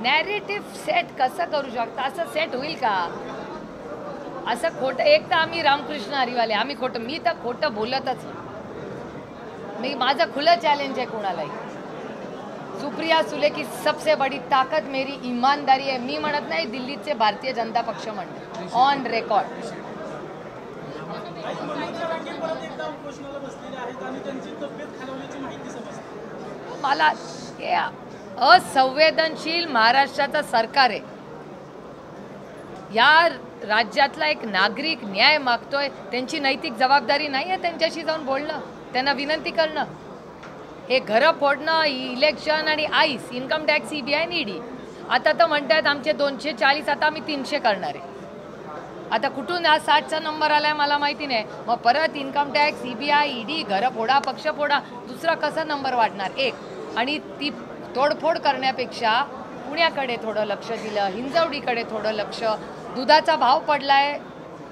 Narrative set कसं करू शकता? असं सेट होईल का? असं खोटं, एक तर आम्ही रामकृष्ण हरिवाले, आम्ही खोटं, मी तर खोटं बोलतच मी, माझं खुलं चॅलेंज आहे कोणालाही. सुप्रिया सुले की सबसे बड़ी ताकत मेरी ईमानदारी आहे. मी म्हणत नाही, दिल्लीचे भारतीय जनता पक्ष म्हणते, ऑन रेकॉर्ड. मला हे असंवेदनशील महाराष्ट्राचं सरकार आहे. या राज्यातला एक नागरिक न्याय मागतोय, त्यांची नैतिक जबाबदारी नाही आहे त्यांच्याशी जाऊन बोलणं, त्यांना विनंती करणं. हे घरं फोडणं, इलेक्शन आणि आईस, इन्कम टॅक्स, CBI आणि ED. आता तर म्हणतात आमचे 240, आता आम्ही 300 करणार आहे. आता कुठून हा 60चा नंबर आलाय मला माहिती नाही. मग परत इन्कम टॅक्स, CBI, ED, घरं फोडा, पक्ष फोडा, दुसरा कसा नंबर वाढणार? एक. आणि ती तोडफोड करण्यापेक्षा पुण्याकडे थोडं लक्ष दिलं, हिंजवडीकडे थोडं लक्ष. दुधाचा भाव पडलाय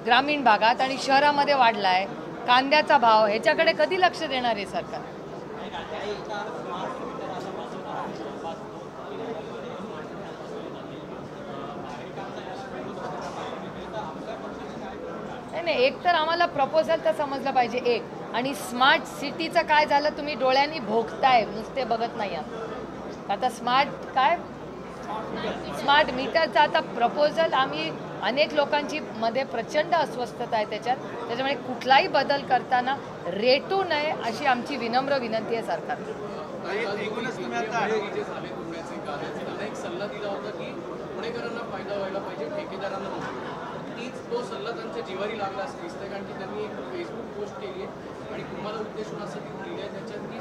ग्रामीण भागात आणि शहरामध्ये वाढलाय, कांद्याचा भाव, ह्याच्याकडे कधी लक्ष देणार आहे सरकार? नाही, एक तर आम्हाला प्रपोजल तर समजलं पाहिजे एक. आणि स्मार्ट सिटीचं काय झालं, तुम्ही डोळ्यांनी भोगताय, नुसते बघत नाही आहात. आता स्मार्ट मीटरचा आता प्रपोजल, आम्ही अनेक लोकांची मध्ये प्रचंड अस्वस्थता आहे त्याच्यामुळे कुठलाही बदल करताना रेटू नये अशी आमची विनम्र विनंती आहे सरकारला. सल्ला दिला होता की पुणेकरांना फायदा व्हायला पाहिजे, ठेकेदारांना. तो सल्ला त्यांच्या जिवारी लागला असं दिसतंय, कारण की त्यांनी एक फेसबुक पोस्ट केली आहे आणि तुम्हाला उद्देशून असं ती लिहिलं आहे त्याच्यात की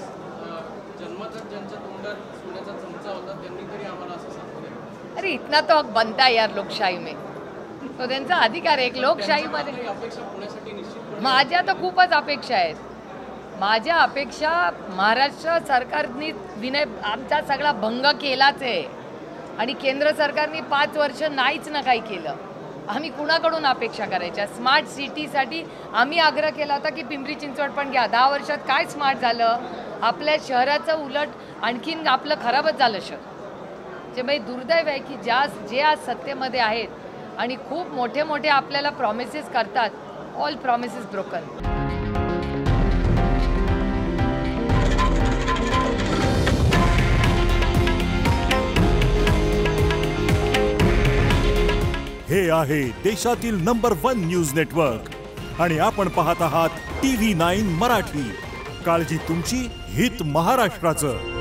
जन्मतच ज्यांच्या तोंडात सोन्याचा चमचा होता त्यांनी तरी आम्हाला असं सांगितलं. अरे इतना तो हक बनता है यार लोकशाही में, तो त्यांचा अधिकार आहे. एक लोकशाहीमध्ये अपेक्षा पुण्यासाठी निश्चित, माझ्या तर खूपच अपेक्षा आहेत. माझ्या अपेक्षा, महाराष्ट्र सरकारने आमचा सगळा भंग केलाच आहे आणि केंद्र सरकारने 5 वर्ष नाहीच ना काही केलं. आम्ही कुणाकडून अपेक्षा करायच्या? स्मार्ट सिटीसाठी आम्ही आग्रह केला होता की पिंपरी चिंचवड पण घ्या. 10 वर्षात काय स्मार्ट झालं? आपल्या शहराचं उलट आणखीन आपलं खराबच झालं शहर. जे दुर्दैव आहे की जे आज सत्तेमध्ये आहेत आणि खूप मोठे मोठे आपल्याला प्रॉमिसेस करतात, ऑल प्रॉमिसेस ब्रोकन. हे आहे देशातील नंबर 1 न्यूज नेटवर्क आणि आपण पाहत आहात TV9 मराठी. काळजी तुमची, हित महाराष्ट्राचं.